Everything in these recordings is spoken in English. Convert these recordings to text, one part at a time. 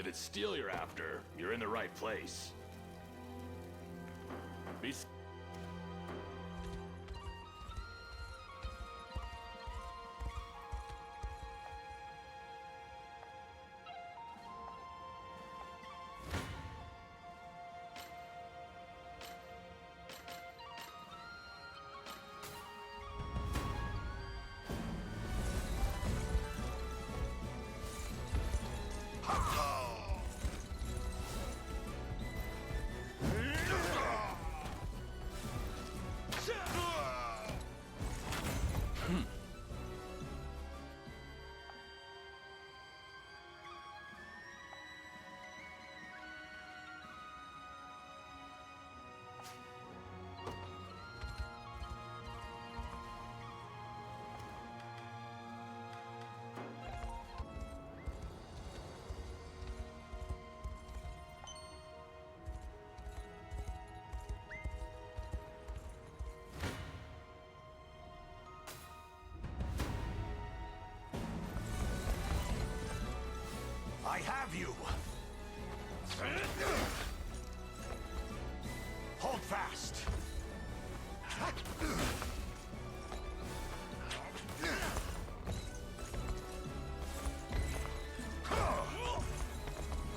If it's steel you're after, you're in the right place. Be I have you! Hold fast!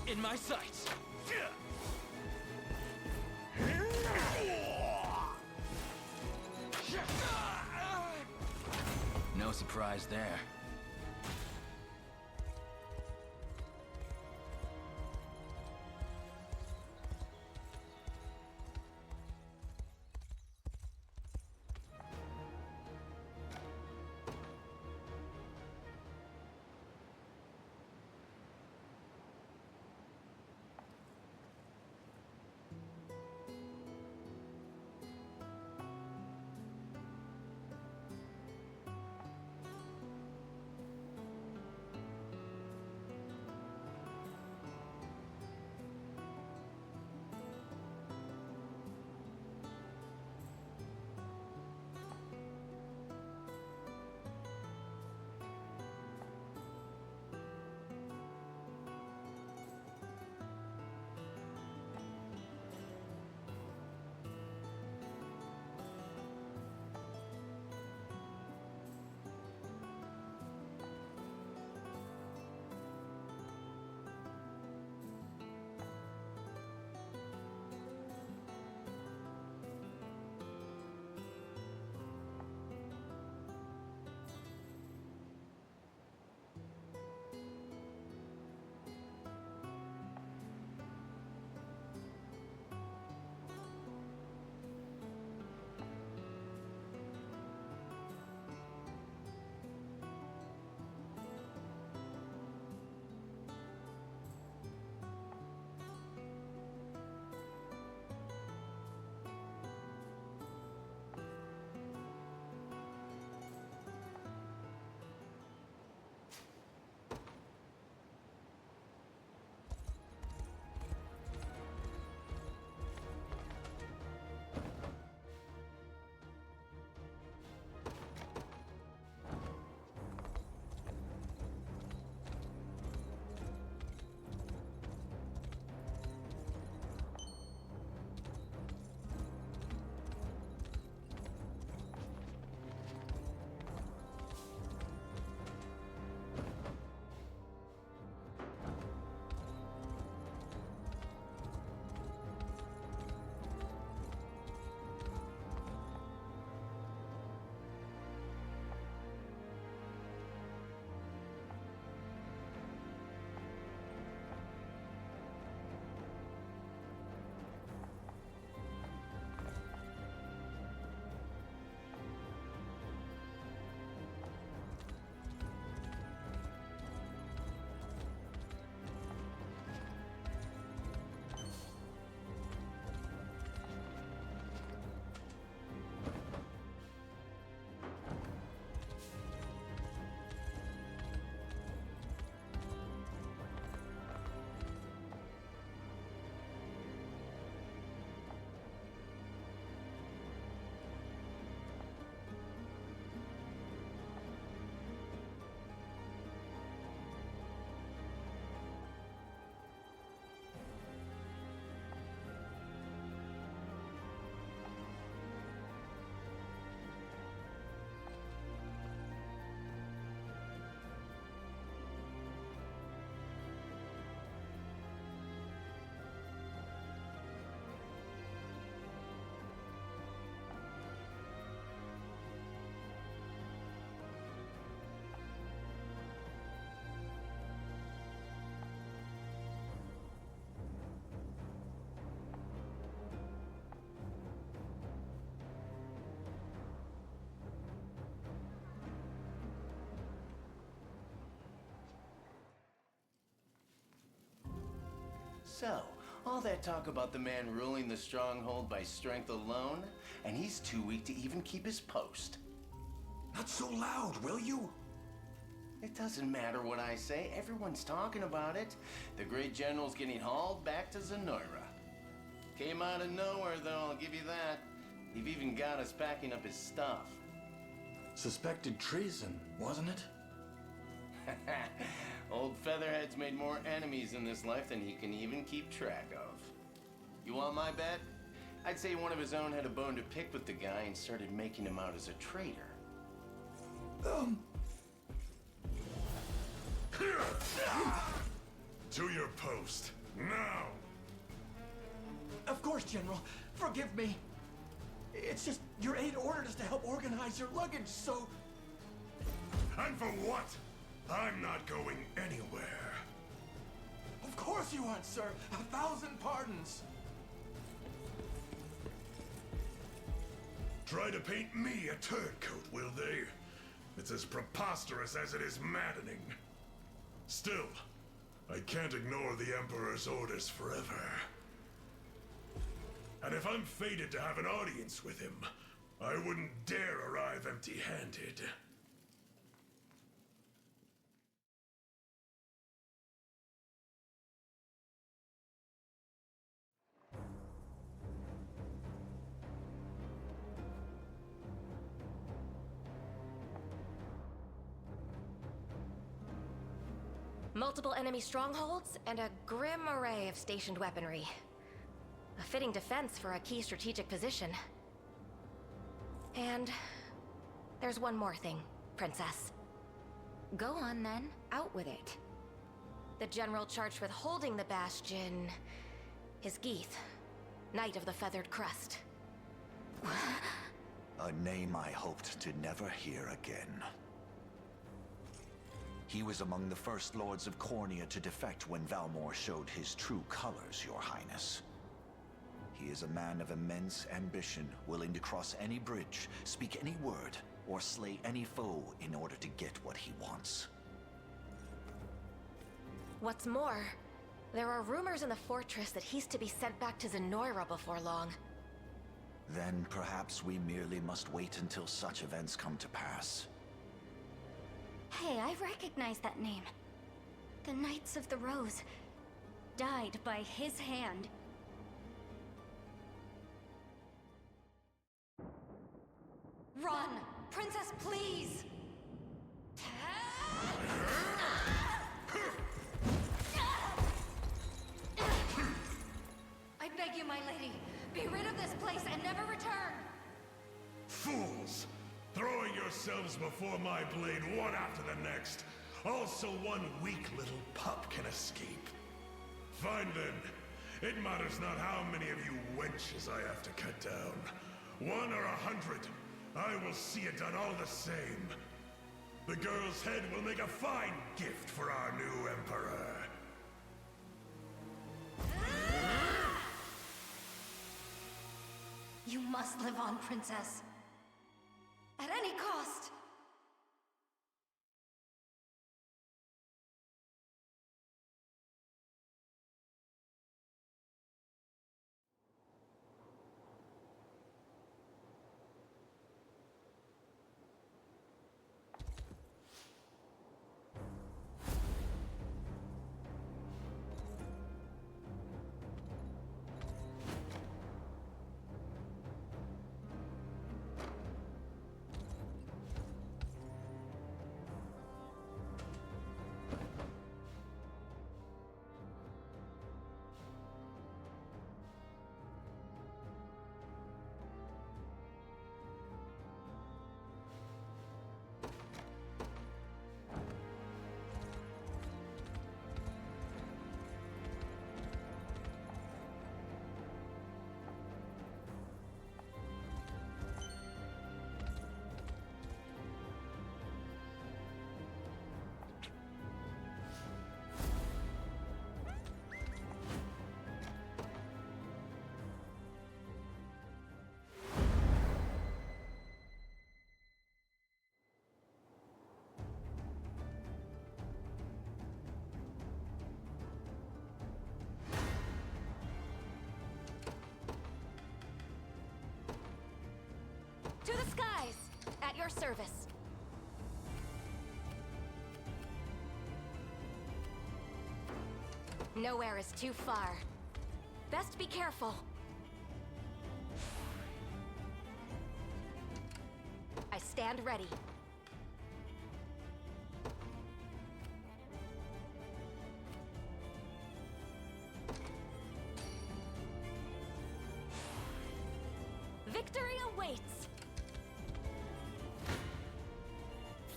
In my sights! No surprise there. So, all that talk about the man ruling the stronghold by strength alone, and he's too weak to even keep his post. Not so loud, will you? It doesn't matter what I say, everyone's talking about it. The great general's getting hauled back to Zenoira. Came out of nowhere, though, I'll give you that. He've even got us packing up his stuff. Suspected treason, wasn't it? Old Featherhead's made more enemies in this life than he can even keep track of. You want my bet? I'd say one of his own had a bone to pick with the guy and started making him out as a traitor. To your post, now! Of course, General. Forgive me. It's just your aide ordered us to help organize your luggage, so... And for what? I'm not going anywhere. Of course you aren't, sir. 1,000 pardons. Try to paint me a turncoat, will they? It's as preposterous as it is maddening. Still, I can't ignore the Emperor's orders forever. And if I'm fated to have an audience with him, I wouldn't dare arrive empty-handed. Multiple enemy strongholds, and a grim array of stationed weaponry. A fitting defense for a key strategic position. And there's one more thing, Princess. Go on then, out with it. The general charged with holding the bastion is Geeth, Knight of the Feathered Crest. A name I hoped to never hear again. He was among the first lords of Cornea to defect when Valmor showed his true colors, Your Highness. He is a man of immense ambition, willing to cross any bridge, speak any word, or slay any foe in order to get what he wants. What's more, there are rumors in the fortress that he's to be sent back to Zenoira before long. Then perhaps we merely must wait until such events come to pass. Hey, I recognize that name. The Knights of the Rose died by his hand. Run! Princess, please! I beg you, my lady, be rid of this place and never return! Fools! Throwing yourselves before my blade one after the next. Also one weak little pup can escape. Fine then. It matters not how many of you wenches I have to cut down. 1 or 100. I will see it done all the same. The girl's head will make a fine gift for our new Emperor. You must live on, Princess. At any cost! skies! At your service. Nowhere is too far. Best be careful. I stand ready. Victory awaits!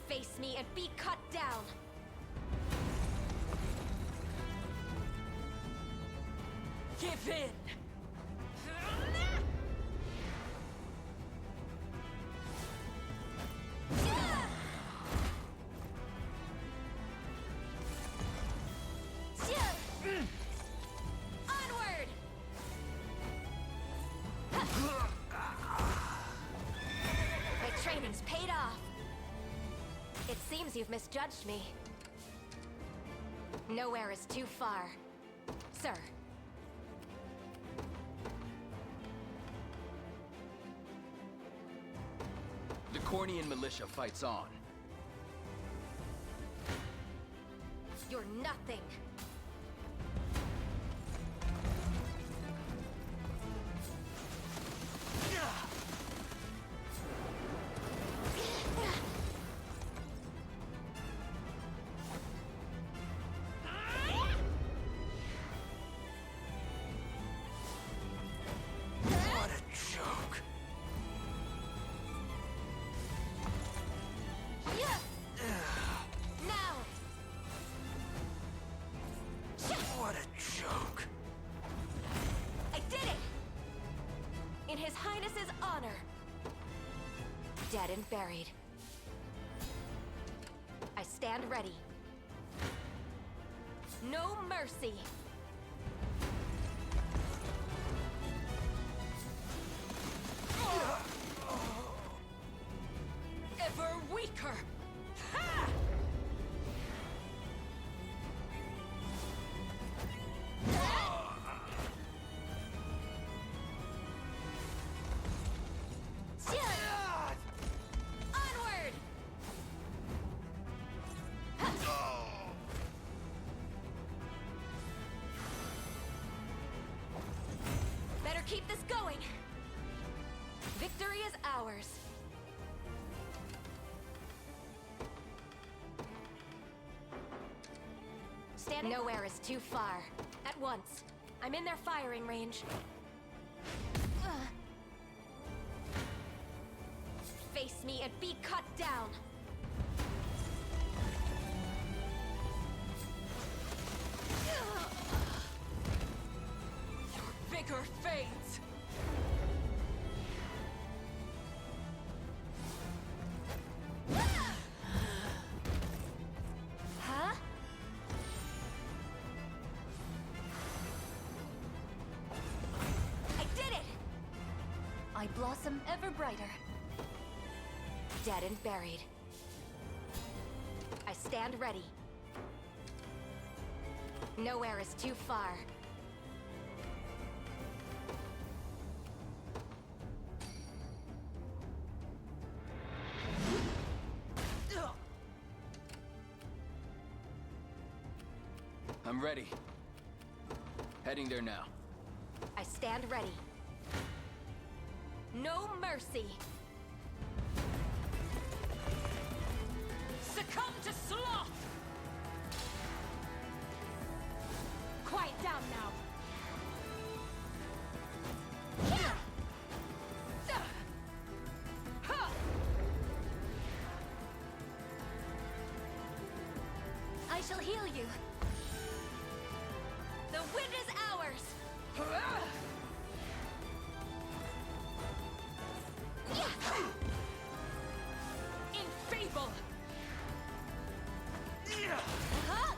Face me and be cut down! Give in! Onward! My training's paid off. It seems you've misjudged me. Nowhere is too far, sir. The Cornian militia fights on. You're nothing. What a joke. Now! What a joke. I did it! In His Highness's honor. Dead and buried. I stand ready. No mercy. Ever weaker. Ha! Onward! Better keep this going. Victory is ours. Nowhere is too far. At once. I'm in their firing range. Face me and be cut down. Your vigor fades. Huh? I did it! I blossom ever brighter. Dead and buried. I stand ready. Nowhere is too far. I'm ready. Heading there now. I stand ready. No mercy. Succumb to sloth! Quiet down now. I shall heal you. The wind is ours! In fable! Huh?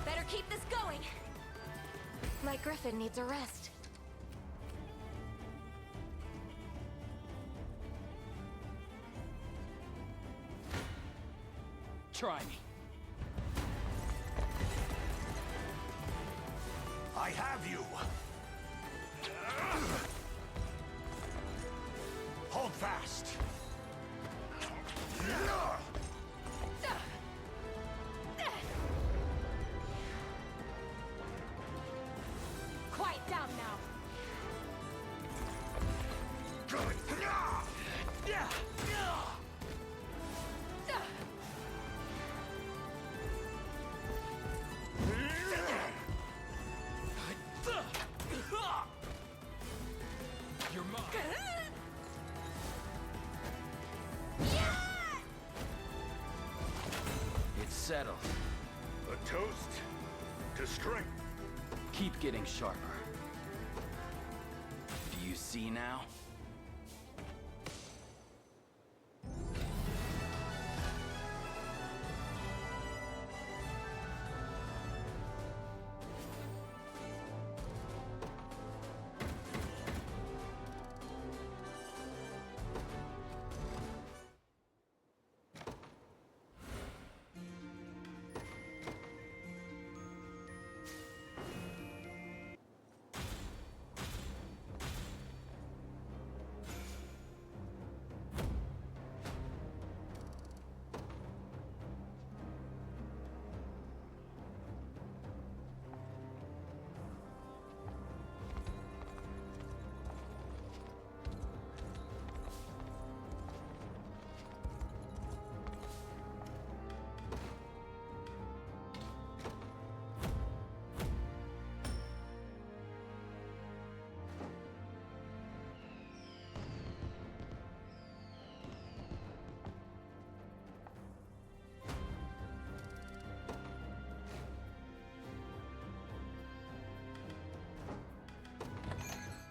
Better keep this going. My griffin needs a rest. Try me. I have you! Hold fast! Quiet down now. You're mine. It's settled. A toast to strength. Keep getting sharper. Do you see now?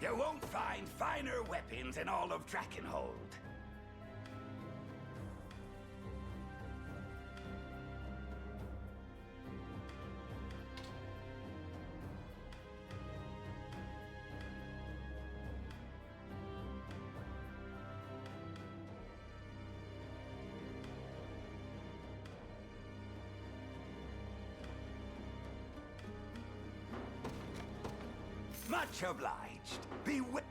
You won't find finer weapons in all of Drakenhold. Much obliged. Be wi-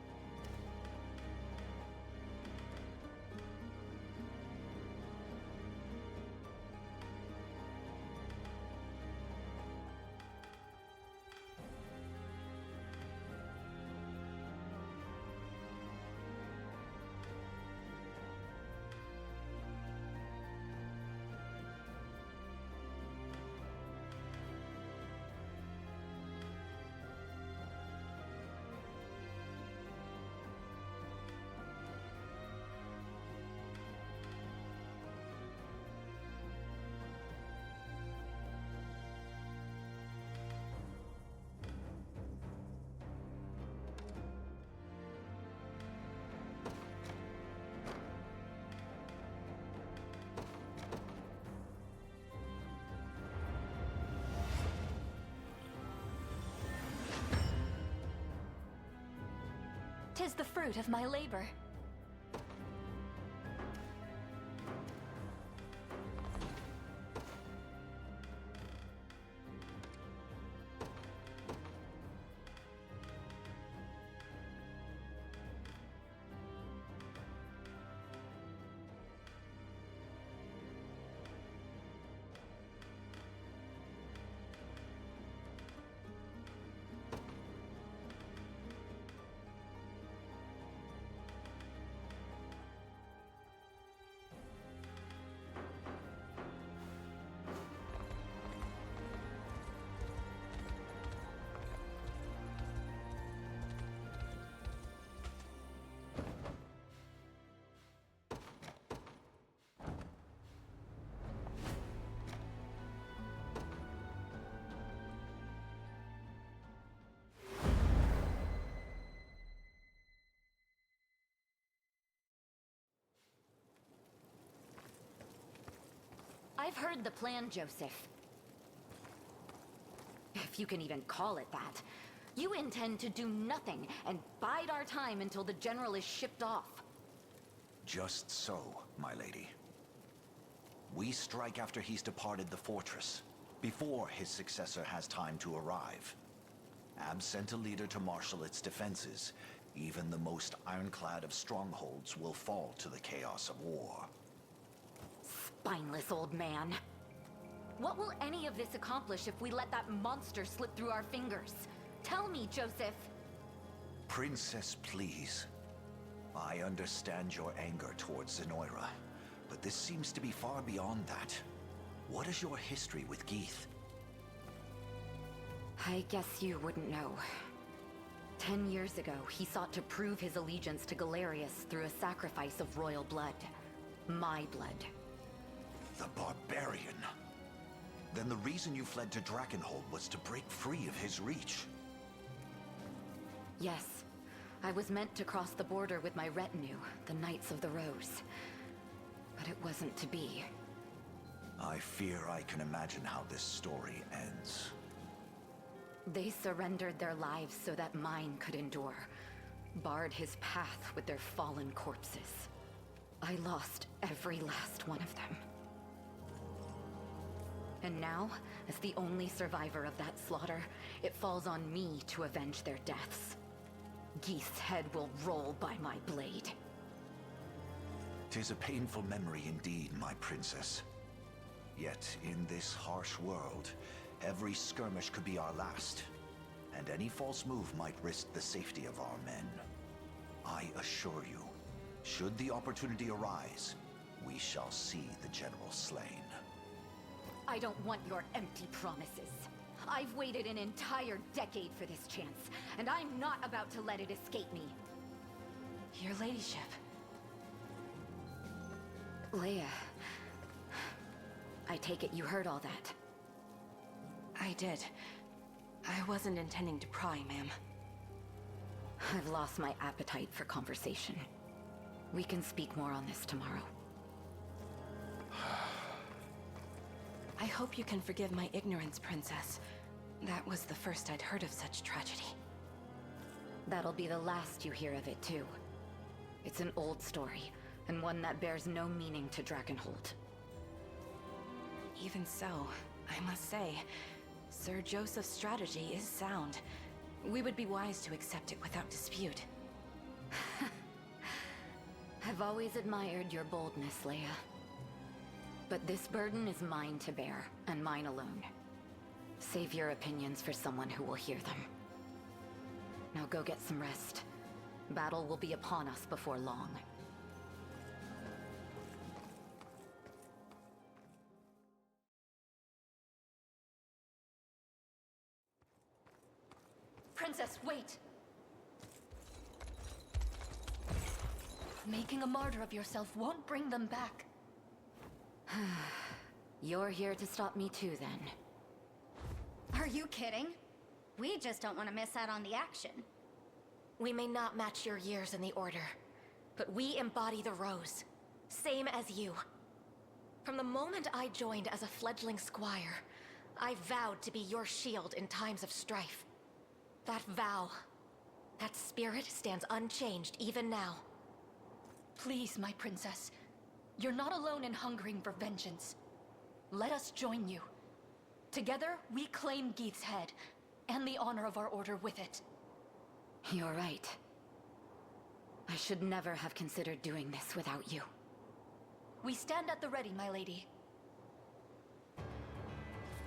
Tis the fruit of my labor. I've heard the plan, Joseph. If you can even call it that. You intend to do nothing and bide our time until the General is shipped off. Just so, my lady. We strike after he's departed the fortress, before his successor has time to arrive. Absent a leader to marshal its defenses, even the most ironclad of strongholds will fall to the chaos of war. Spineless old man. What will any of this accomplish if we let that monster slip through our fingers? Tell me, Joseph. Princess, please. I understand your anger towards Zenoira, but this seems to be far beyond that. What is your history with Geeth? I guess you wouldn't know. 10 years ago, he sought to prove his allegiance to Galerius through a sacrifice of royal blood. My blood. The barbarian. Then the reason you fled to Drakenhold was to break free of his reach. Yes. I was meant to cross the border with my retinue, the Knights of the Rose. But it wasn't to be. I fear I can imagine how this story ends. They surrendered their lives so that mine could endure. Barred his path with their fallen corpses. I lost every last one of them. And now, as the only survivor of that slaughter, it falls on me to avenge their deaths. Geeth's head will roll by my blade. 'Tis a painful memory indeed, my princess. Yet, in this harsh world, every skirmish could be our last, and any false move might risk the safety of our men. I assure you, should the opportunity arise, we shall see the general slain. I don't want your empty promises. I've waited an entire decade for this chance, and I'm not about to let it escape me. Your ladyship. Leia, I take it you heard all that. I did. I wasn't intending to pry, ma'am. I've lost my appetite for conversation. We can speak more on this tomorrow. I hope you can forgive my ignorance, Princess. That was the first I'd heard of such tragedy. That'll be the last you hear of it, too. It's an old story, and one that bears no meaning to Drakenhold. Even so, I must say, Sir Joseph's strategy is sound. We would be wise to accept it without dispute. I've always admired your boldness, Leia. But this burden is mine to bear, and mine alone. Save your opinions for someone who will hear them. Now go get some rest. Battle will be upon us before long. Princess, wait! Making a martyr of yourself won't bring them back. You're here to stop me too, then. Are you kidding? We just don't want to miss out on the action. We may not match your years in the Order, but we embody the Rose. Same as you. From the moment I joined as a fledgling squire, I vowed to be your shield in times of strife. That vow, that spirit stands unchanged even now. Please, my princess. You're not alone in hungering for vengeance. Let us join you. Together, we claim Geeth's head, and the honor of our order with it. You're right. I should never have considered doing this without you. We stand at the ready, my lady.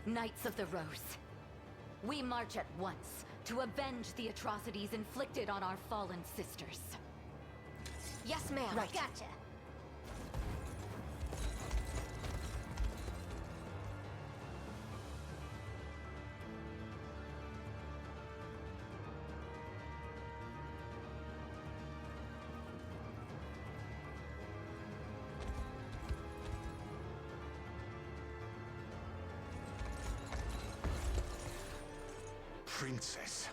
Knights of the Rose. We march at once to avenge the atrocities inflicted on our fallen sisters. Yes, ma'am. Right. Gotcha. Princess.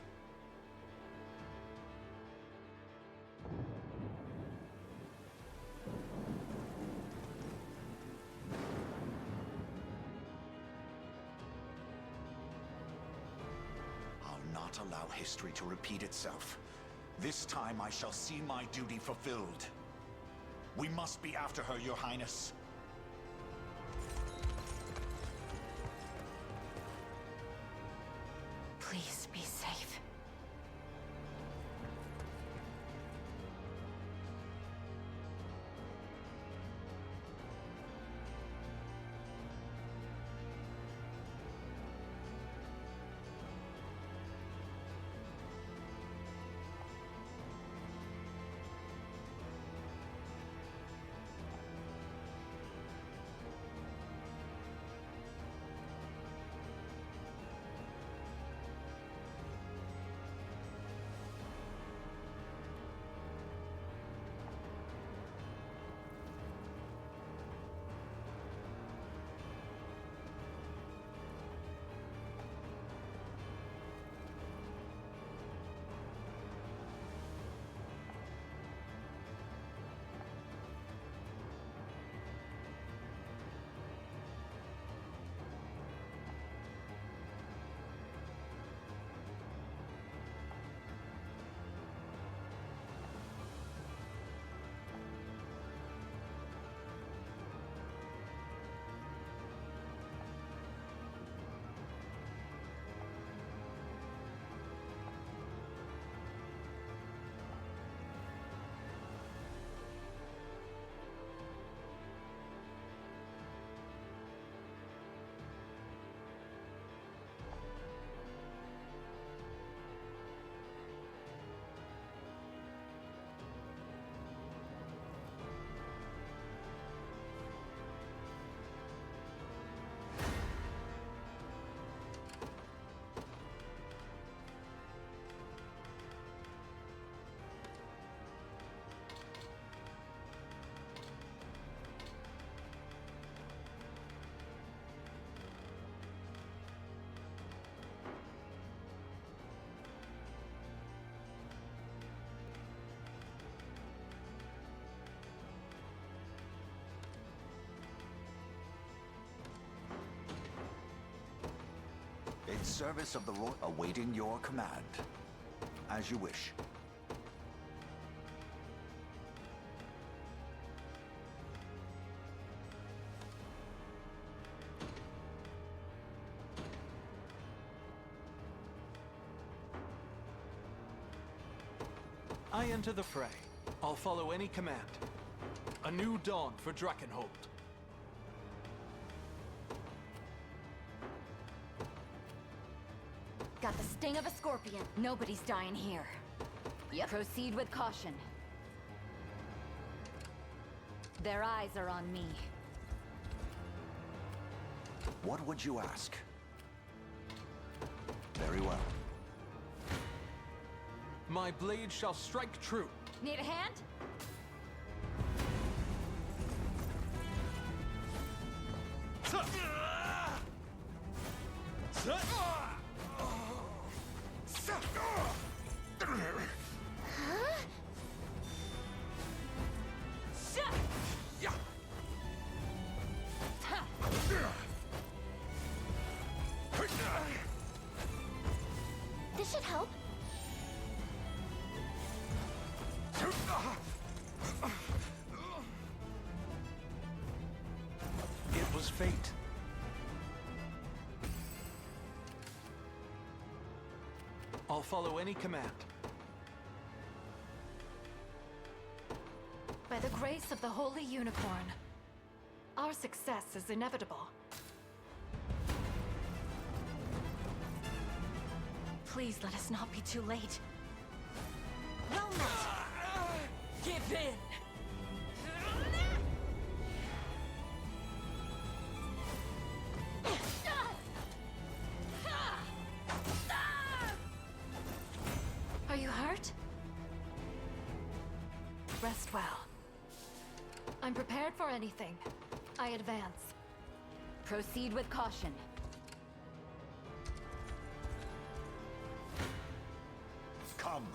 I'll not allow history to repeat itself. This time I shall see my duty fulfilled. We must be after her, Your Highness. In service of the Royal, awaiting your command. As you wish. I enter the fray. I'll follow any command. A new dawn for Drakenholt. Got the sting of a scorpion. Nobody's dying here. Yep. Proceed with caution. Their eyes are on me. What would you ask? Very well. My blade shall strike true. Need a hand? This should help. It was fate. I'll follow any command. By the grace of the Holy Unicorn, our success is inevitable. Please let us not be too late. Well met! Give in! Are you hurt? Rest well. I'm prepared for anything. I advance. Proceed with caution. Come.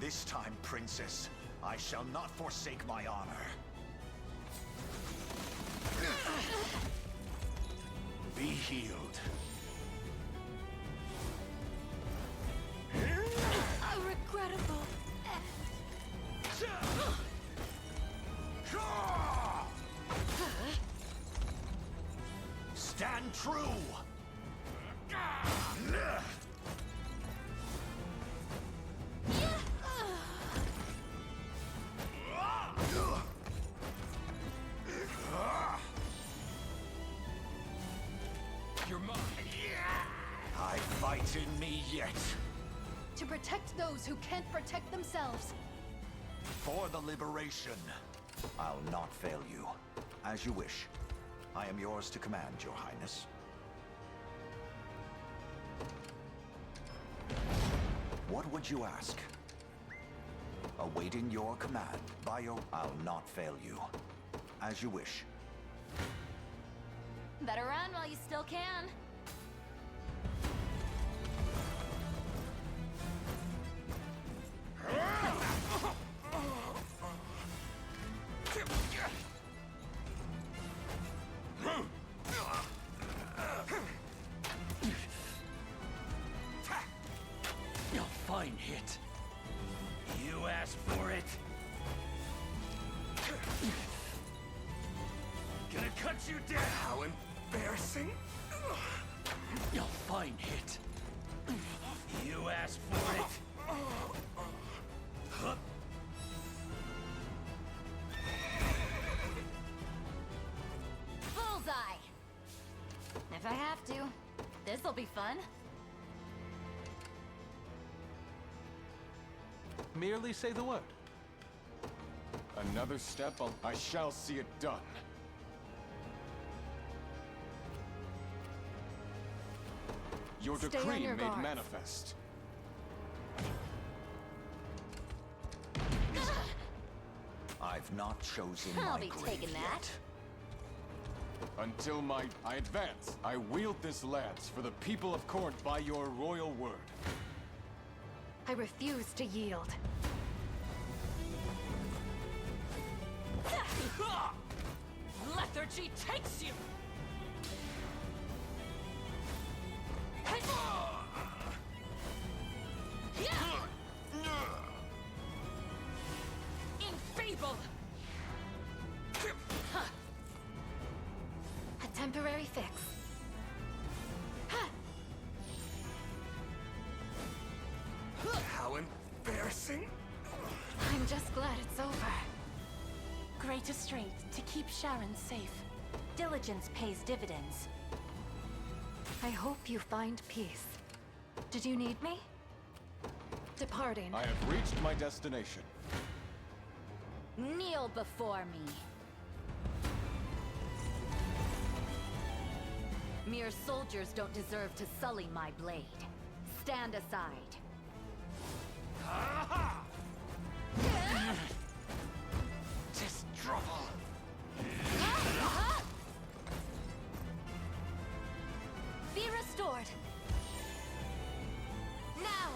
This time, Princess, I shall not forsake my honor. Be healed. A regrettable Stand true! You're mine. I fight in me yet. to protect those who can't protect themselves. For the liberation. I'll not fail you. As you wish. I am yours to command, Your Highness. What would you ask? Awaiting your command. By your... I'll not fail you. As you wish. Better run while you still can. You'll find it. You asked for it. Gonna cut you down. How embarrassing. You'll find it. You asked for it. Bullseye! If I have to, this'll be fun. Merely say the word. Another step, I shall see it done. Your Stay on decree your made guard. manifest. I've not chosen I'll my be grave taking that. yet. Until I advance, I wield this lance for the people of Court by your royal word. I refuse to yield. lethargy takes you! Enfeeble! A temporary fix. How embarrassing! I'm just glad it's over. Greater strength to keep Sharon safe. Diligence pays dividends. I hope you find peace. Did you need me? Departing. I have reached my destination. Kneel before me. Mere soldiers don't deserve to sully my blade. Stand aside. Just trouble. Be restored. Now.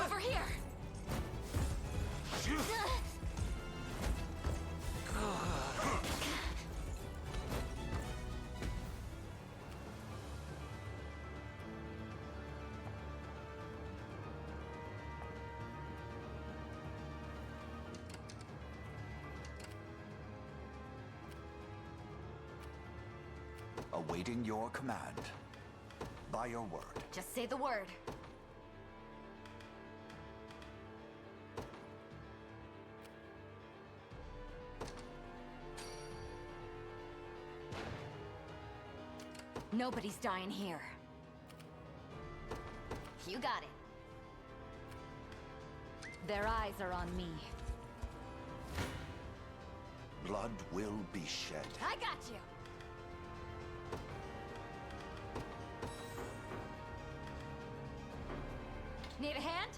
Over here. Awaiting your command. By your word. Just say the word. Nobody's dying here. You got it. Their eyes are on me. Blood will be shed. I got you. Need a hand?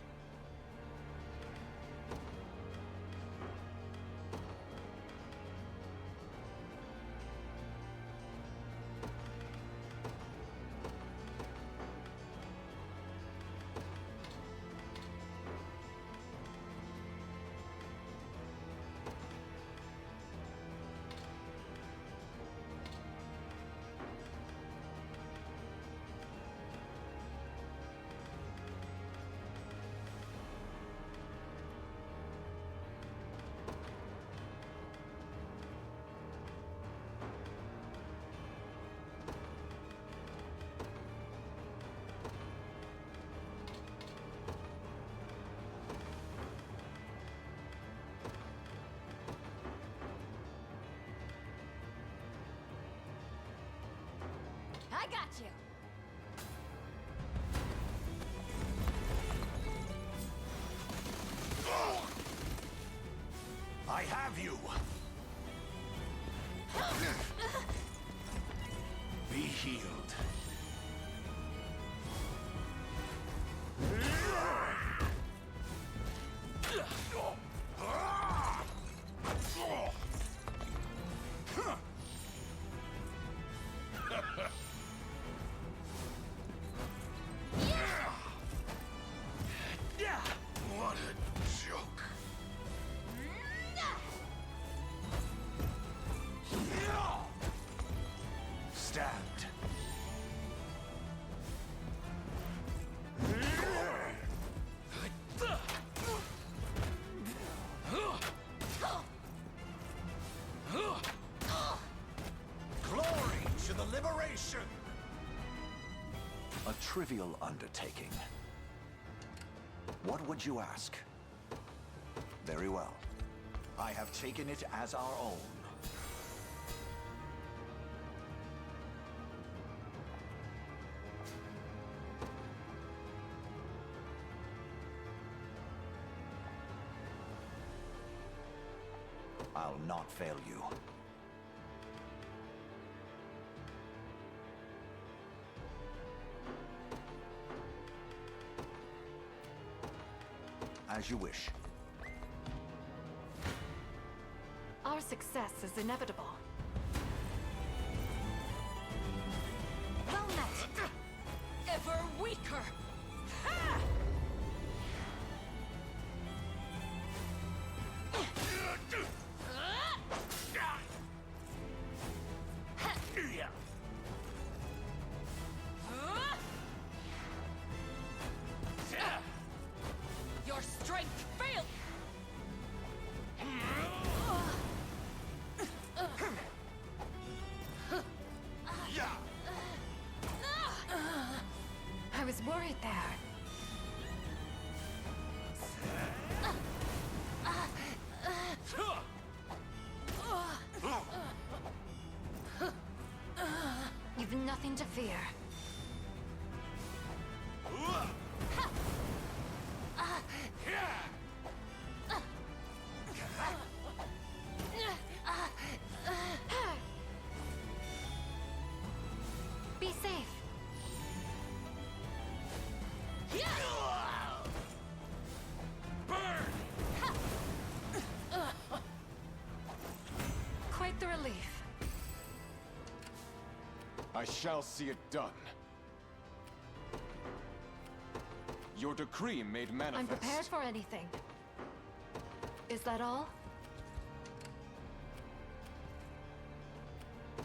I got you. I have you! Be healed. What a joke. Stabbed. Glory to the liberation! A trivial undertaking. What would you ask? Very well. I have taken it as our own. I'll not fail you. As you wish. Our success is inevitable. weaker! Ha! Your strength failed! I was worried there. You've nothing to fear. Be safe. Quite the relief. I shall see it done. Your decree made manifest. I'm prepared for anything. Is that all?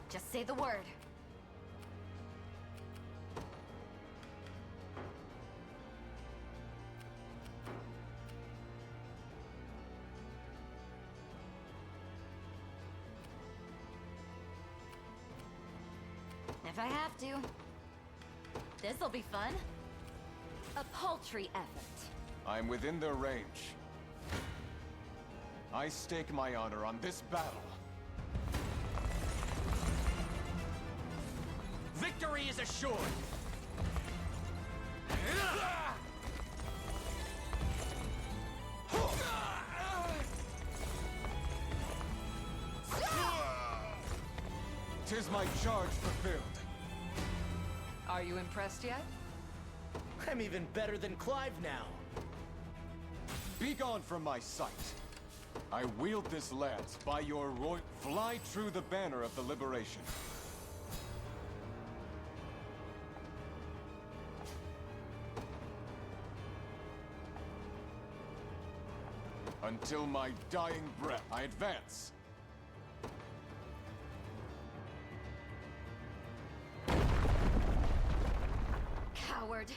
Just say the word. If I have to. This'll be fun. A paltry effort. I'm within their range. I stake my honor on this battle. Victory is assured! Tis my charge fulfilled. Are you impressed yet? I'm even better than Clive now. Begone from my sight. I wield this lance by your royal... Fly true the banner of the liberation. Until my dying breath, I advance. Coward.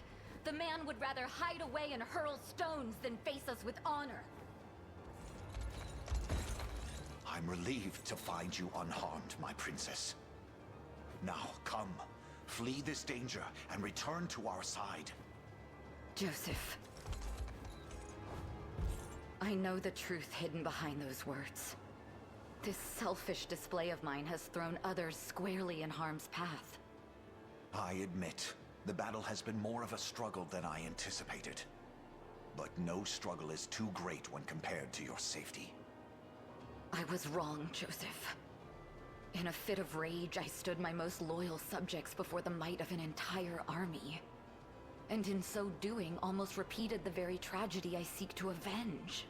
The man would rather hide away and hurl stones than face us with honor. I'm relieved to find you unharmed, my princess. Now, come. Flee this danger and return to our side. Joseph. I know the truth hidden behind those words. This selfish display of mine has thrown others squarely in harm's path. I admit, the battle has been more of a struggle than I anticipated. But no struggle is too great when compared to your safety. I was wrong, Joseph. In a fit of rage, I stood my most loyal subjects before the might of an entire army. And in so doing, almost repeated the very tragedy I seek to avenge.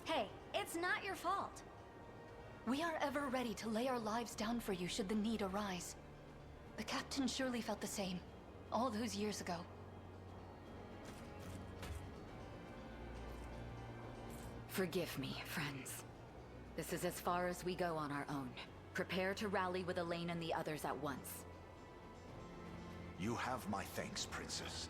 Hey, it's not your fault. We are ever ready to lay our lives down for you should the need arise. The captain surely felt the same, all those years ago. Forgive me, friends. This is as far as we go on our own. Prepare to rally with Elaine and the others at once. You have my thanks, Princess.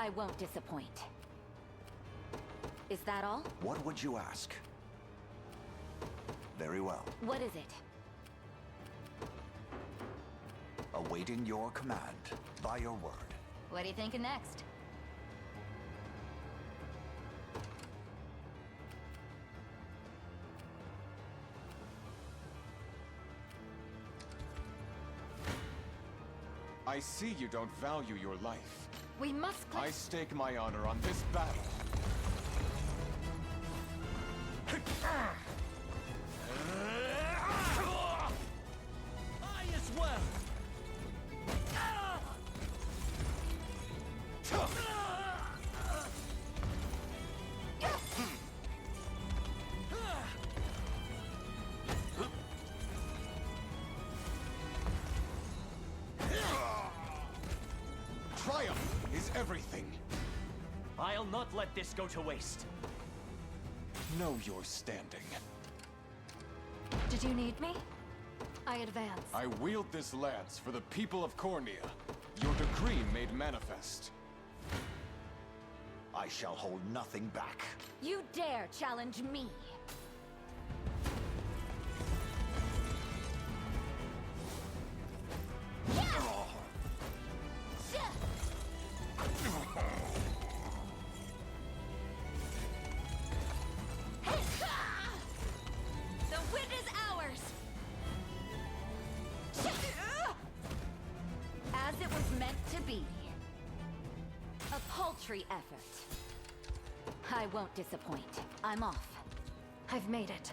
I won't disappoint. Is that all? What would you ask? Very well. What is it? Awaiting your command, by your word. What are you thinking next? I see you don't value your life. We must I stake my honor on this battle. well! Triumph is everything. I'll not let this go to waste. Know your standing. Did you need me? I advance. I wield this lance for the people of Cornea. Your decree made manifest. I shall hold nothing back. You dare challenge me? The win is ours! As it was meant to be. A paltry effort. I won't disappoint. I'm off. I've made it.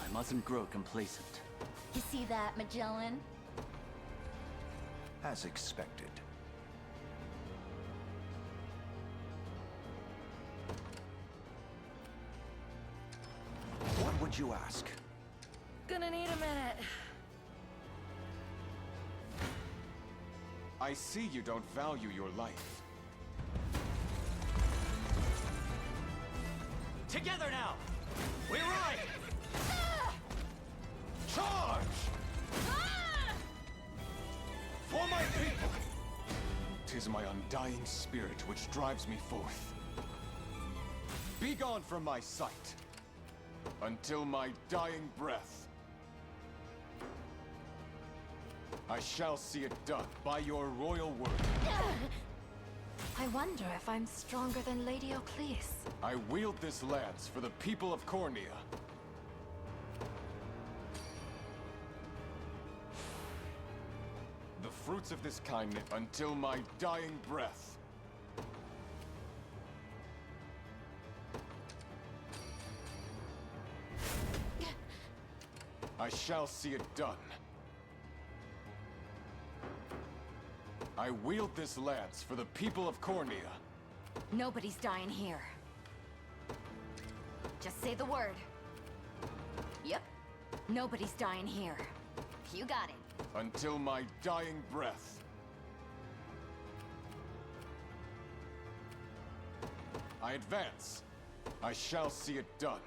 I mustn't grow complacent. You see that, Magellan? As expected. What would you ask? Gonna need a minute. I see you don't value your life. Together now! We ride! Charge! For my people! 'Tis my undying spirit which drives me forth. Begone from my sight, until my dying breath. I shall see it done by your royal word. I wonder if I'm stronger than Lady Ocleus. I wield this lance for the people of Cornea. The fruits of this kindness until my dying breath. I shall see it done. I wield this lance for the people of Cornea. Nobody's dying here. Just say the word. Yep. Nobody's dying here. You got it. Until my dying breath. I advance. I shall see it done.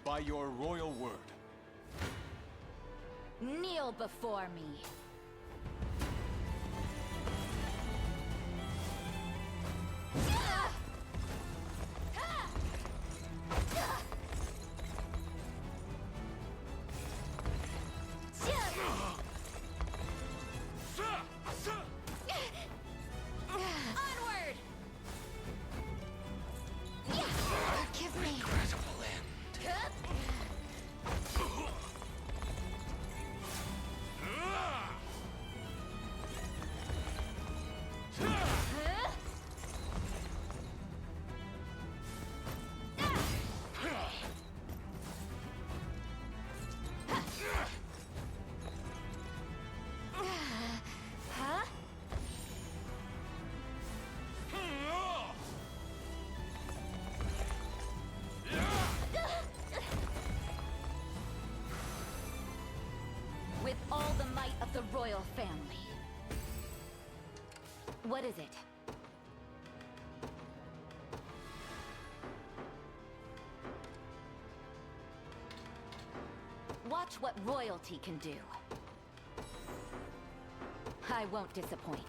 By your royal word. Kneel before me. Onward! Give me. Incredible end. Huh? With all the might of the royal family. What is it? Watch what royalty can do. I won't disappoint.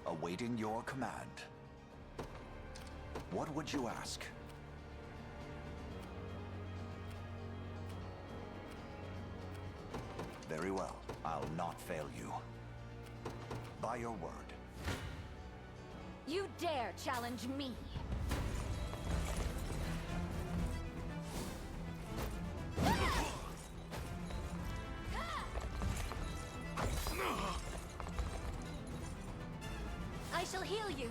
Awaiting your command. What would you ask? Very well. I'll not fail you. By your word. You dare challenge me? shall heal you.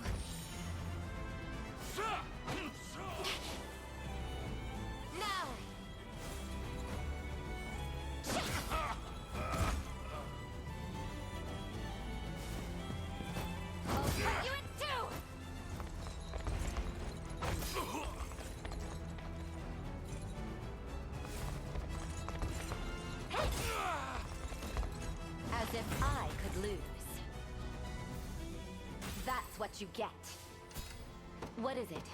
Now! I'll cut you in two! As if I could lose. That's what you get. What is it?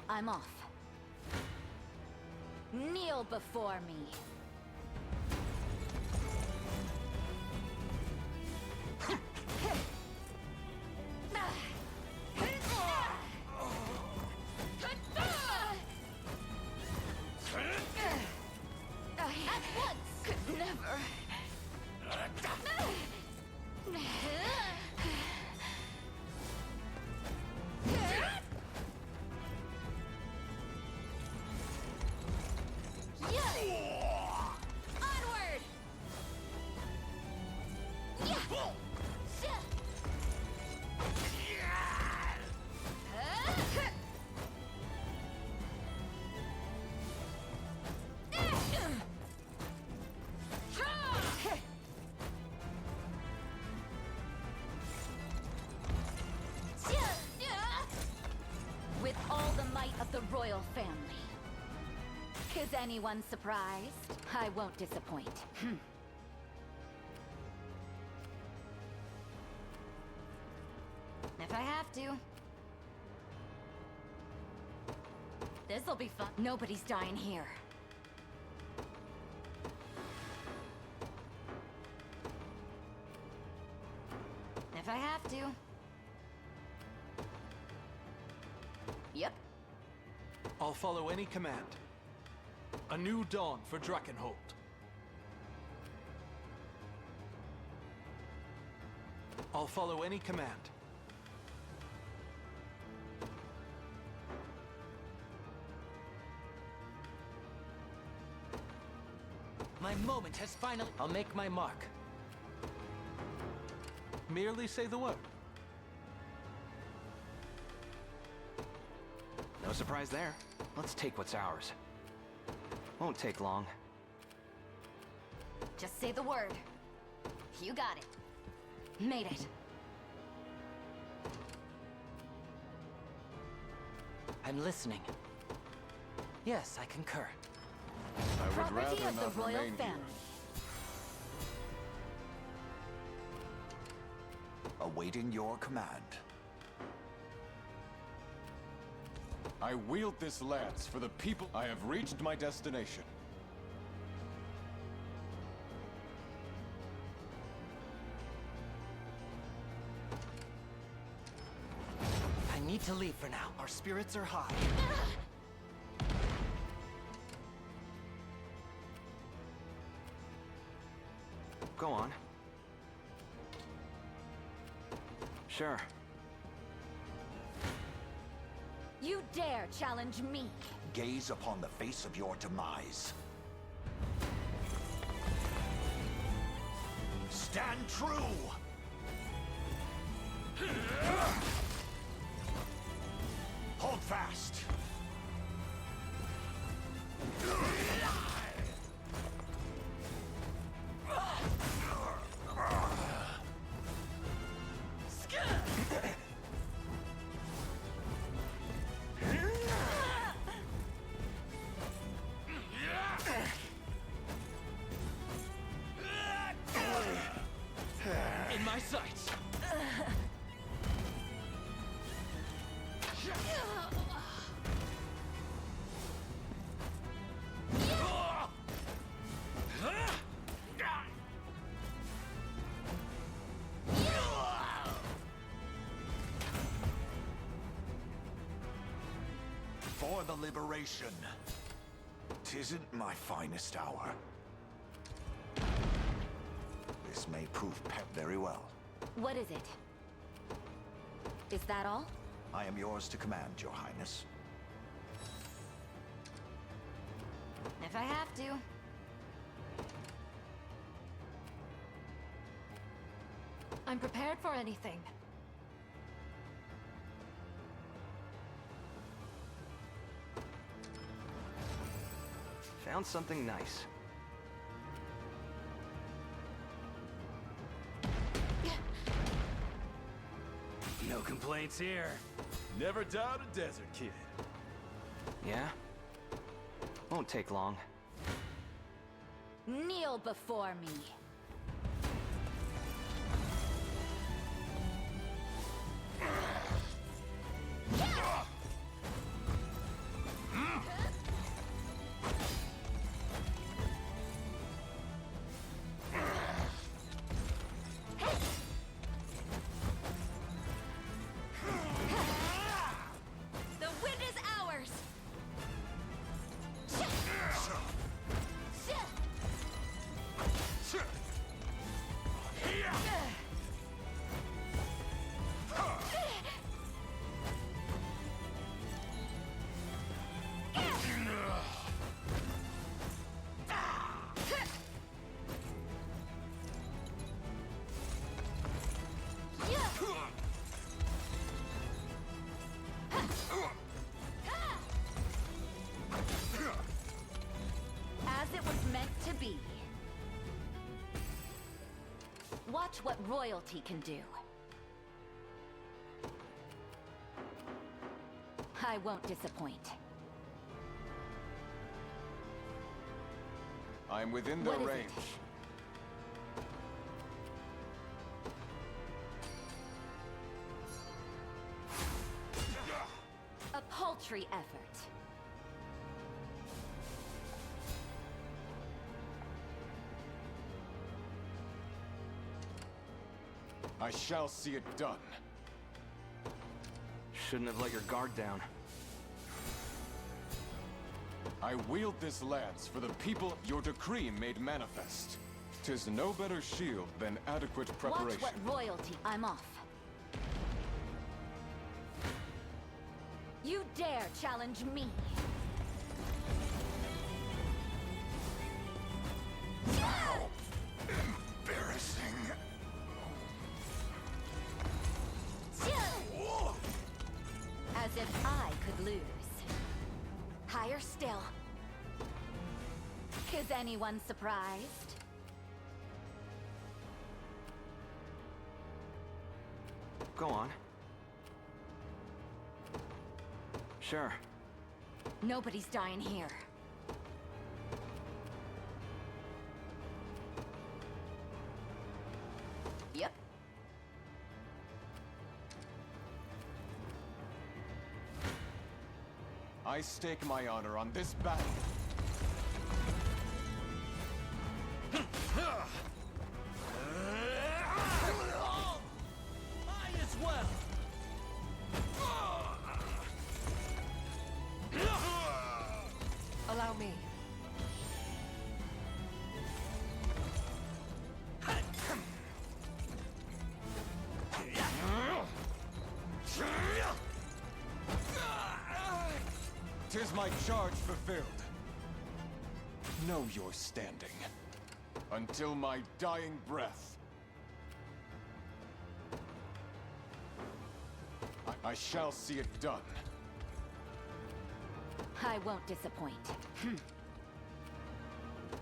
I'm off. Kneel before me. At once! Could never. Onward! With all the might of the royal family. Is anyone surprised? I won't disappoint. If I have to. This'll be fun. Nobody's dying here. If I have to. Yep. I'll follow any command. A new dawn for Drakenholt. I'll follow any command. My moment has finally... I'll make my mark. Merely say the word. No surprise there. Let's take what's ours. Won't take long. Just say the word. You got it. Made it. I'm listening. Yes, I concur. I would Property rather of the not royal remain family. Awaiting your command. I wield this lance for the people. I have reached my destination. I need to leave for now. Our spirits are high. Go on. Sure. You dare challenge me? Gaze upon the face of your demise. Stand true! Hold fast! In my sights. For the liberation. 'Tisn't my finest hour. This may prove very well. What is it? Is that all? I am yours to command, Your Highness. If I have to. I'm prepared for anything. Found something nice. No complaints here. Never doubt a desert kid. Yeah? Won't take long. Kneel before me. The wind is ours! As it was meant to be. Watch what royalty can do. I won't disappoint. I'm within the What is it? range. A paltry effort. I shall see it done. Shouldn't have let your guard down. I wield this lance for the people your decree made manifest. 'Tis no better shield than adequate preparation. Watch what royalty. I'm off. You dare challenge me? Embarrassing. As if I could lose. Higher still. Is anyone surprised? Go on. Sure. Nobody's dying here. Yep. I stake my honor on this battle. I as well. Allow me. Tis my charge fulfilled. Know your standing. Until my dying breath. I shall see it done. I won't disappoint.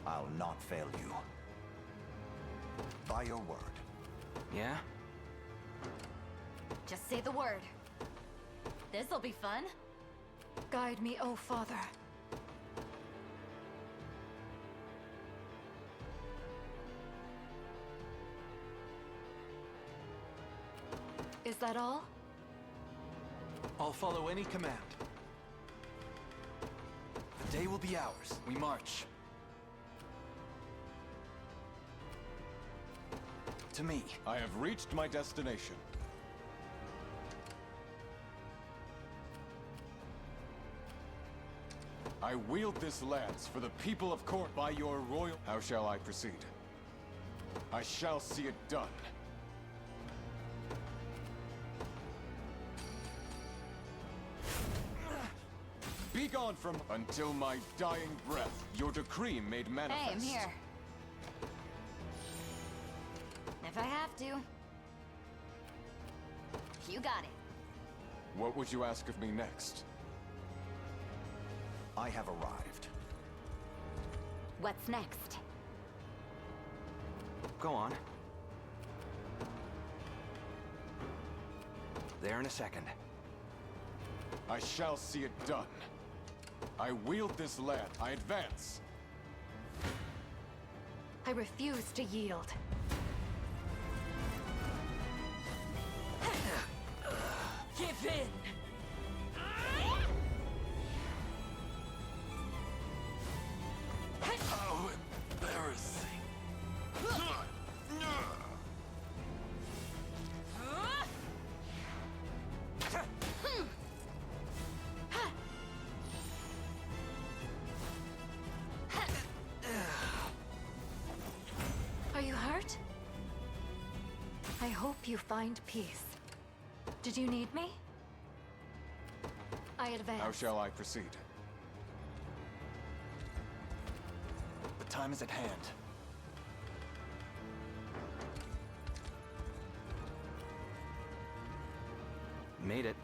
I'll not fail you. By your word. Yeah? Just say the word. This'll be fun. Guide me, oh Father. Is that all? I'll follow any command. The day will be ours. We march. To me. I have reached my destination. I wield this lance for the people of court by your royal... How shall I proceed? I shall see it done. Be gone from... Until my dying breath, your decree made manifest. Hey, I'm here. If I have to. You got it. What would you ask of me next? I have arrived. What's next? Go on. There in a second. I shall see it done. I wield this land. I advance. I refuse to yield. Give in! How embarrassing. Are you hurt? I hope you find peace. Did you need me? I advance. How shall I proceed? The time is at hand. Made it.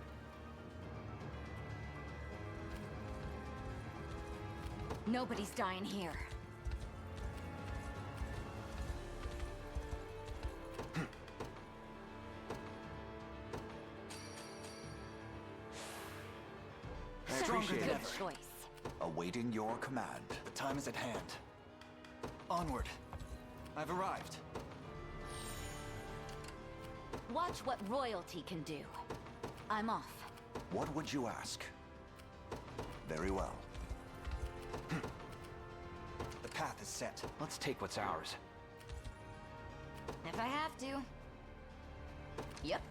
Nobody's dying here. Appreciate Good it. choice. Awaiting your command. The time is at hand. Onward. I've arrived. Watch what royalty can do. I'm off. What would you ask? Very well. The path is set. Let's take what's ours. If I have to. Yep.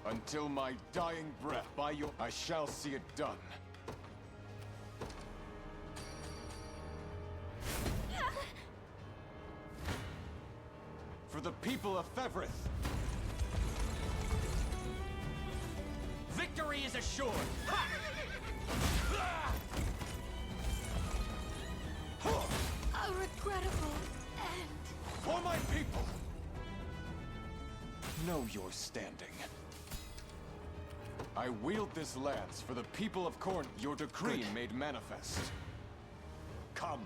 Until my dying breath, by your... I shall see it done. For the people of Fevrith! Victory is assured! A regrettable end. For my people! Know your standing. I wield this lance for the people of Korn. Your decree Good. made manifest. Come.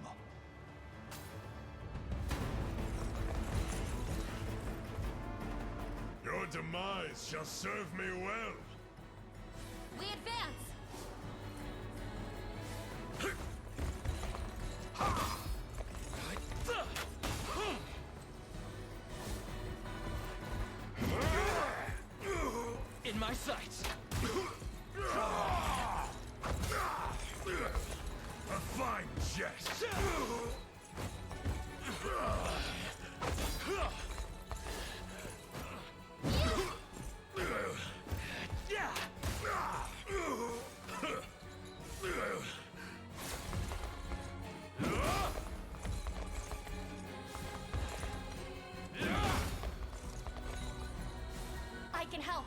Your demise shall serve me well. We advance! In my sights! A fine jest. I can help.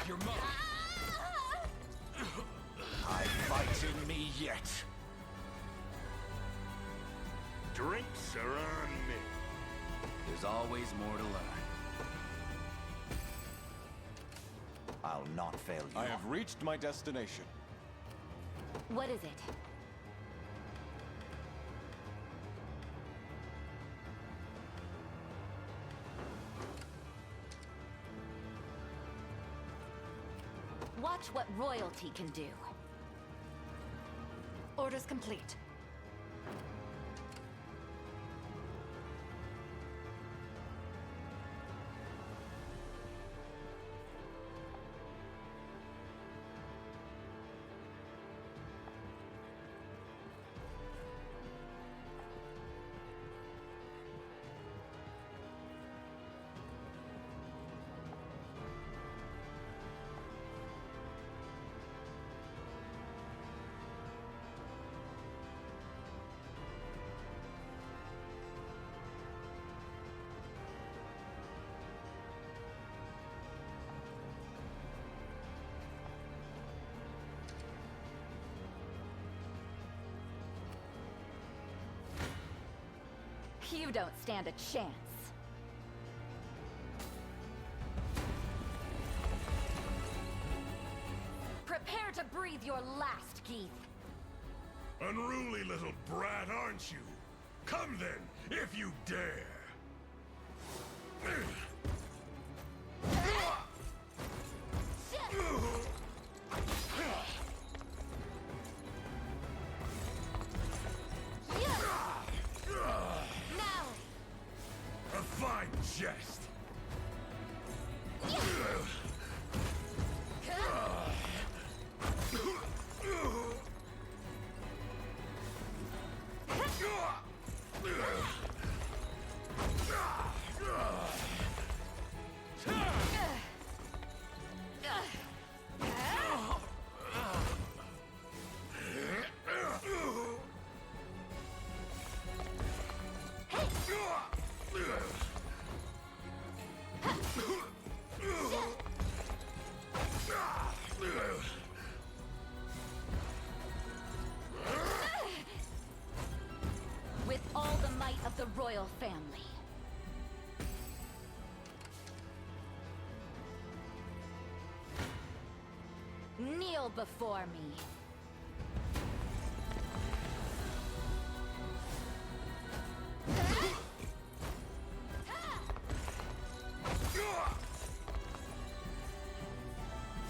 You're mine! I fight in me yet. Drinks are on me. There's always more to learn. I'll not fail you. I have reached my destination. What is it? Watch what royalty can do. Orders complete. You don't stand a chance. Prepare to breathe your last, Geeth. Unruly little brat, aren't you? Come then, if you dare. Now! A fine jest. With all the might of the royal family. Kneel before me.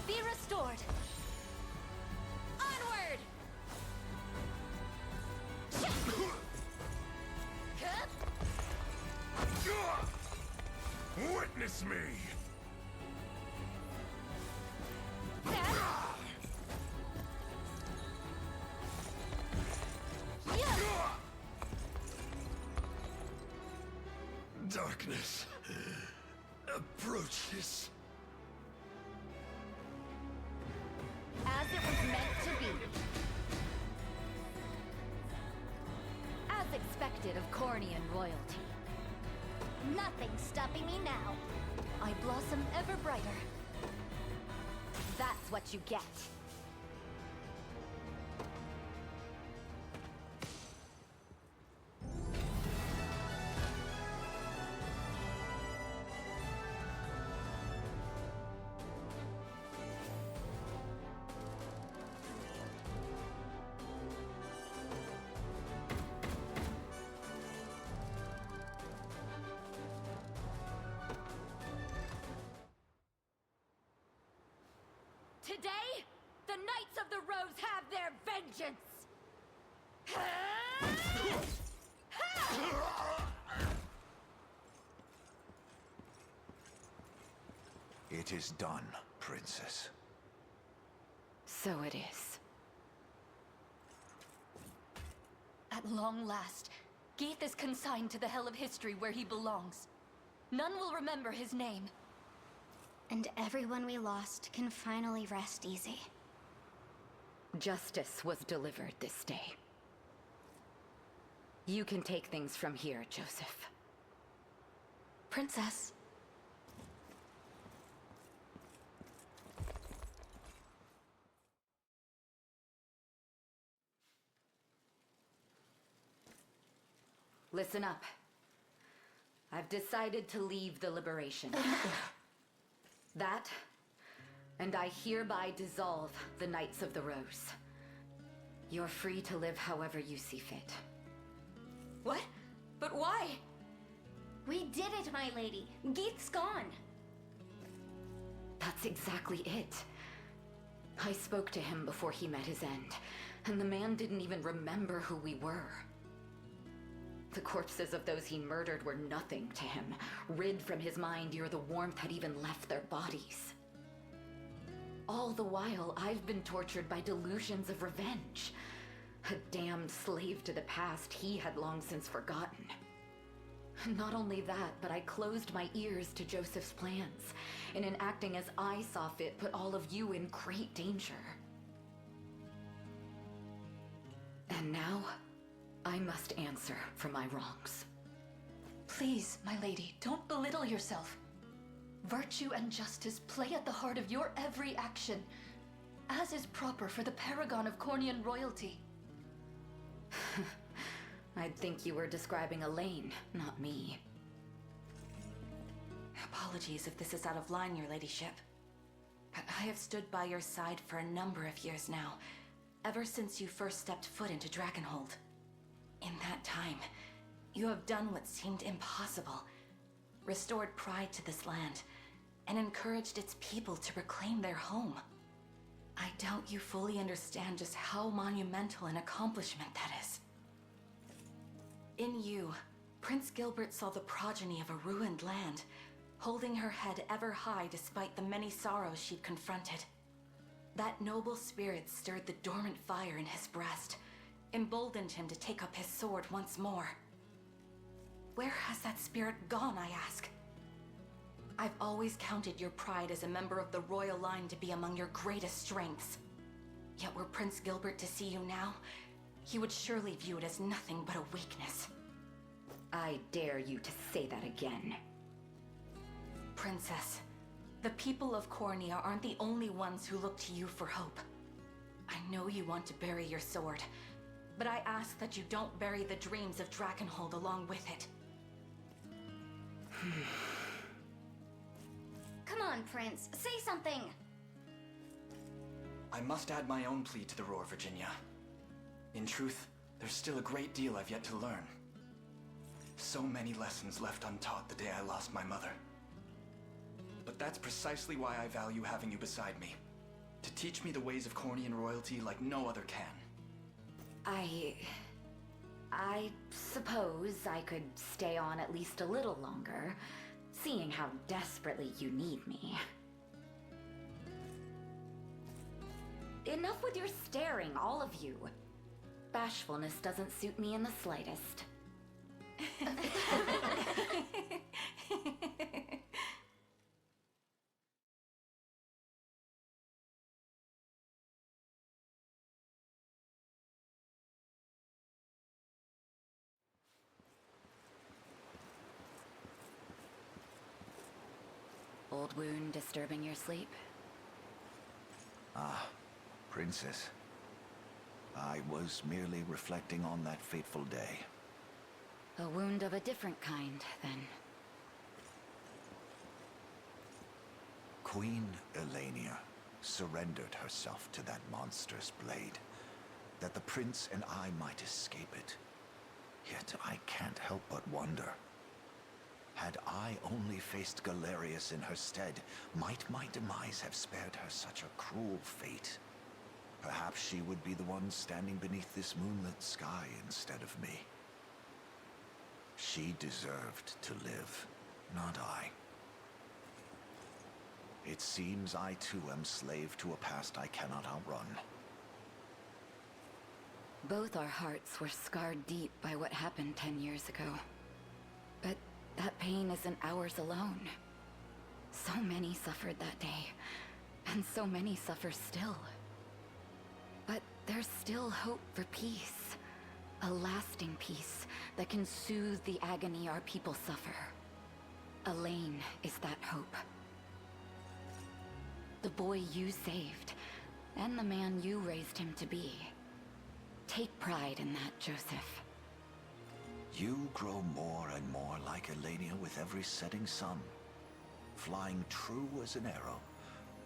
Be restored! Onward! Witness me! Darkness approaches. As it was meant to be. As expected of Cornian royalty. Nothing's stopping me now. I blossom ever brighter. That's what you get. Today, the Knights of the Rose have their vengeance! It is done, Princess. So it is. At long last, Geeth is consigned to the hell of history where he belongs. None will remember his name. And everyone we lost can finally rest easy. Justice was delivered this day. You can take things from here, Joseph. Princess. Listen up. I've decided to leave the Liberation. That, and I hereby dissolve the Knights of the Rose. You're free to live however you see fit. What? But why? We did it, my lady. Geeth's gone. That's exactly it. I spoke to him before he met his end, and the man didn't even remember who we were. The corpses of those he murdered were nothing to him, rid from his mind ere the warmth had even left their bodies. All the while, I've been tortured by delusions of revenge. A damned slave to the past he had long since forgotten. Not only that, but I closed my ears to Joseph's plans, and in acting as I saw fit, put all of you in great danger. And now, I must answer for my wrongs. Please, my lady, don't belittle yourself. Virtue and justice play at the heart of your every action, as is proper for the paragon of Cornian royalty. I'd think you were describing Elaine, not me. Apologies if this is out of line, Your Ladyship. I have stood by your side for a number of years now, ever since you first stepped foot into Dragonhold. In that time, you have done what seemed impossible, restored pride to this land, and encouraged its people to reclaim their home. I doubt you fully understand just how monumental an accomplishment that is. In you, Prince Gilbert saw the progeny of a ruined land, holding her head ever high despite the many sorrows she'd confronted. That noble spirit stirred the dormant fire in his breast, emboldened him to take up his sword once more. Where has that spirit gone, I ask? I've always counted your pride as a member of the royal line to be among your greatest strengths. Yet were Prince Gilbert to see you now, he would surely view it as nothing but a weakness. I dare you to say that again. Princess, the people of Cornea aren't the only ones who look to you for hope. I know you want to bury your sword, but I ask that you don't bury the dreams of Dragonhold along with it. Come on, Prince. Say something! I must add my own plea to the roar, Virginia. In truth, there's still a great deal I've yet to learn. So many lessons left untaught the day I lost my mother. But that's precisely why I value having you beside me. To teach me the ways of Cornian royalty like no other can. I suppose I could stay on at least a little longer, seeing how desperately you need me. Enough with your staring, all of you. Bashfulness doesn't suit me in the slightest. Old wound disturbing your sleep? Ah, Princess. I was merely reflecting on that fateful day. A wound of a different kind, then. Queen Elenia surrendered herself to that monstrous blade, that the prince and I might escape it. Yet I can't help but wonder. Had I only faced Galerius in her stead, might my demise have spared her such a cruel fate? Perhaps she would be the one standing beneath this moonlit sky instead of me. She deserved to live, not I. It seems I too am slave to a past I cannot outrun. Both our hearts were scarred deep by what happened 10 years ago. But that pain isn't ours alone. So many suffered that day, and so many suffer still. But there's still hope for peace. A lasting peace that can soothe the agony our people suffer. Elaine is that hope. The boy you saved, and the man you raised him to be. Take pride in that, Joseph. You grow more and more like Elenia with every setting sun, flying true as an arrow,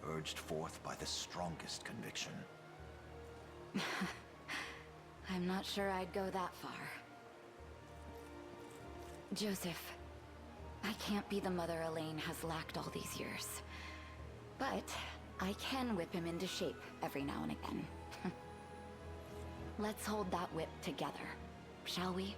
urged forth by the strongest conviction. I'm not sure I'd go that far. Joseph, I can't be the mother Elaine has lacked all these years. But I can whip him into shape every now and again. Let's hold that whip together, shall we?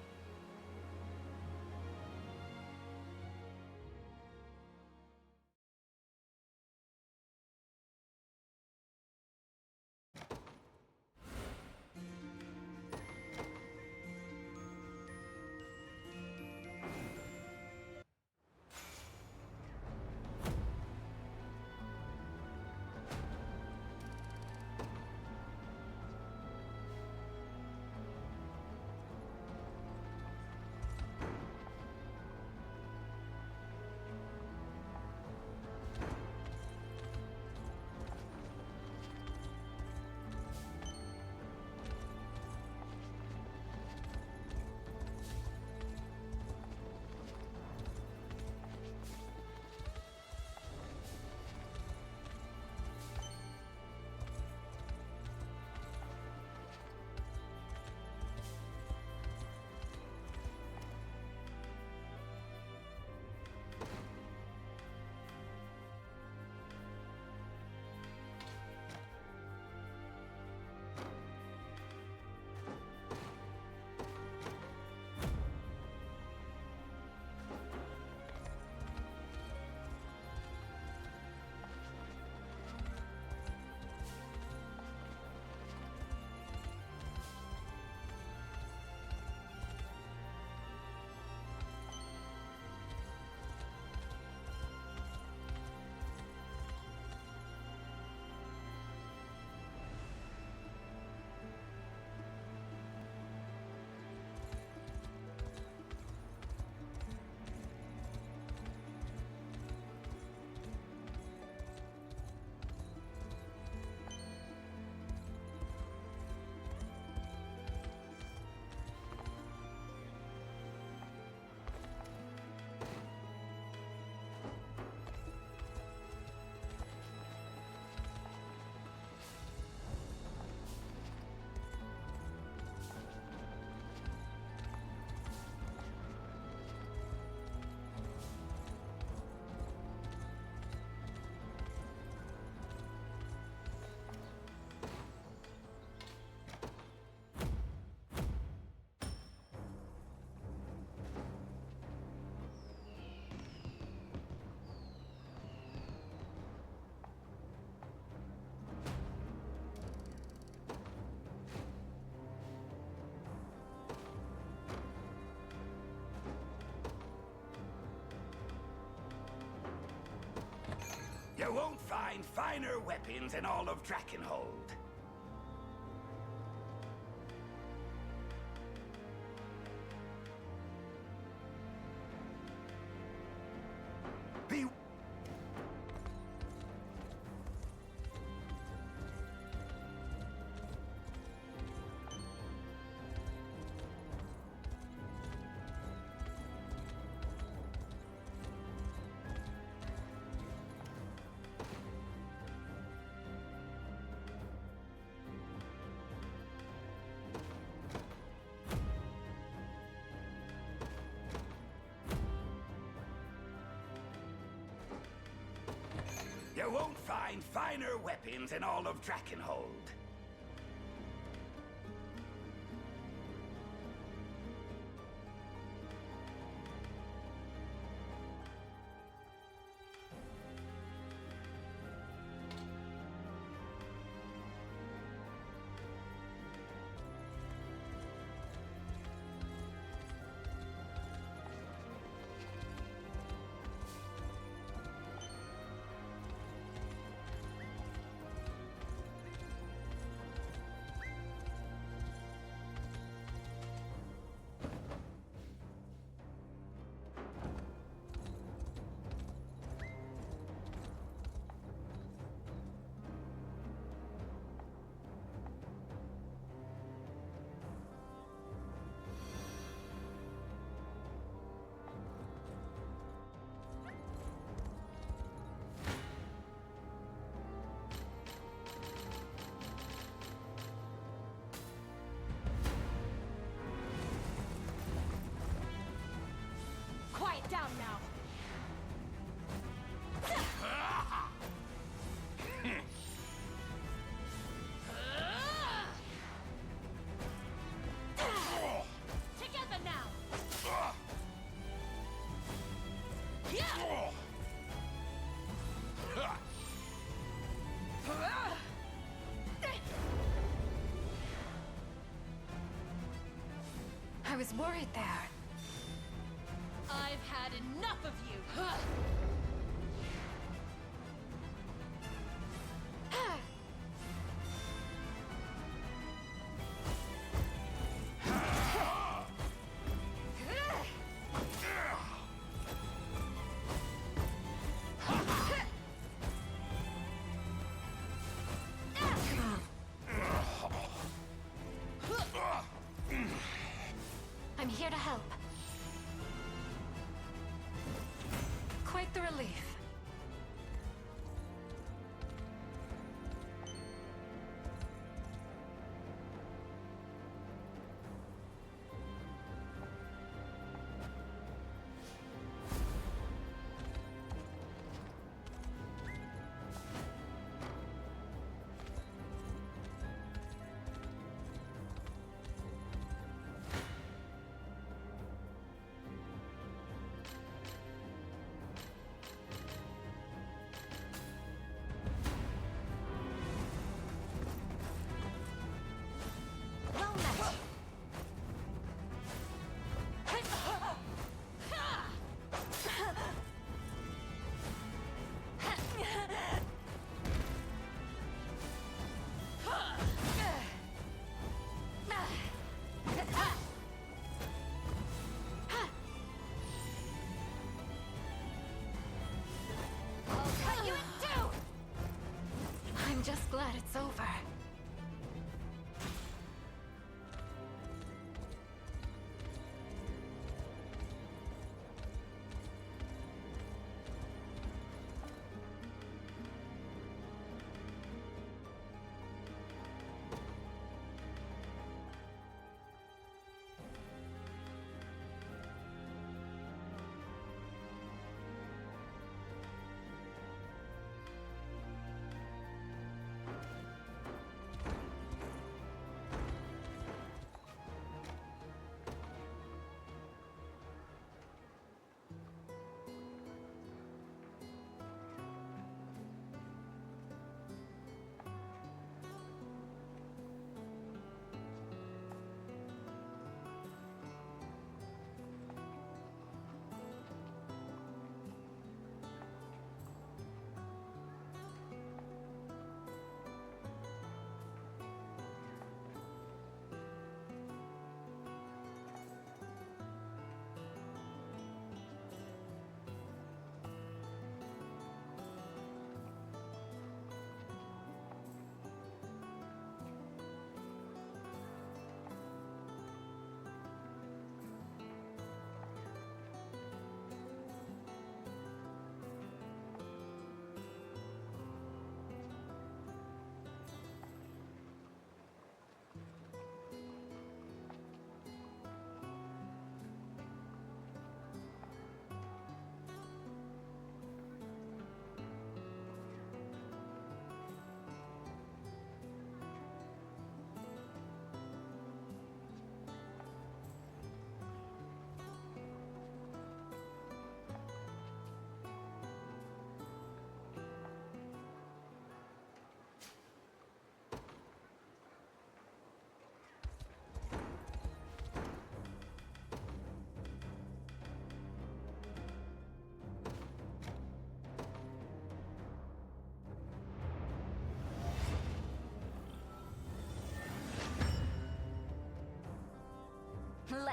won't find finer weapons in all of Drakenhold. Be You won't find finer weapons in all of Drakenhold. Quiet down now. Together now. I was worried there. I've had enough of you. I'm here to help. Quite the relief.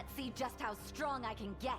Let's see just how strong I can get.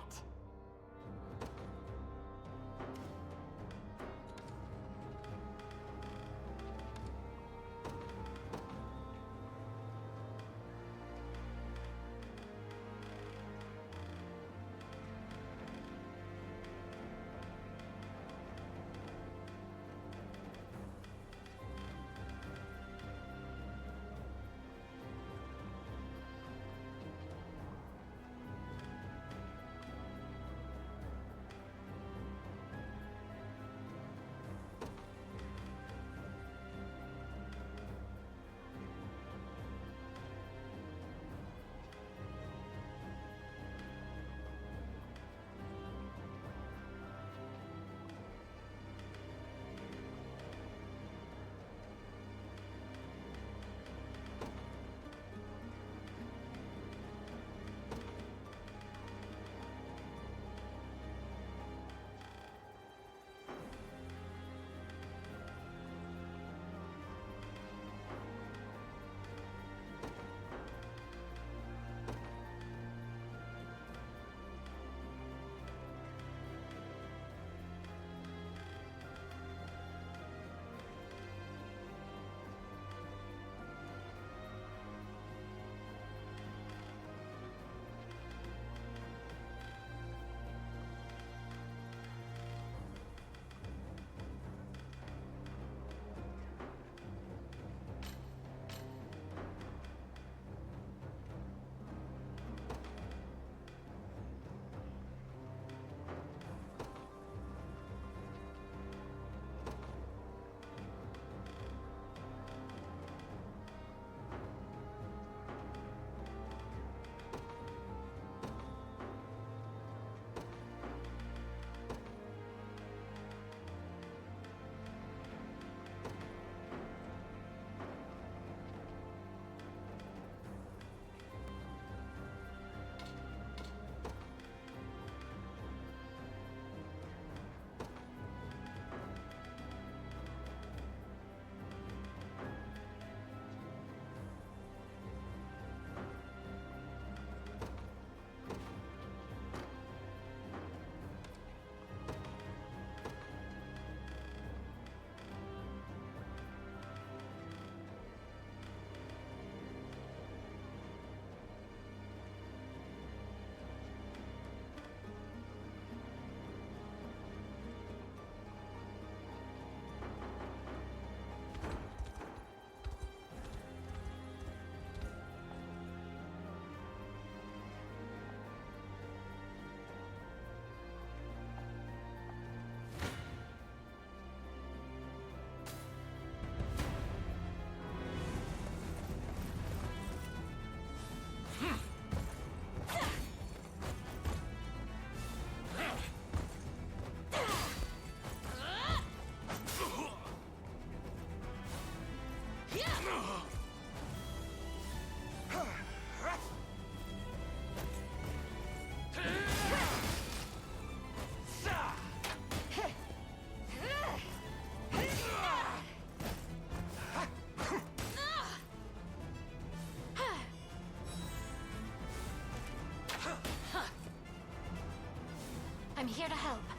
I'm here to help.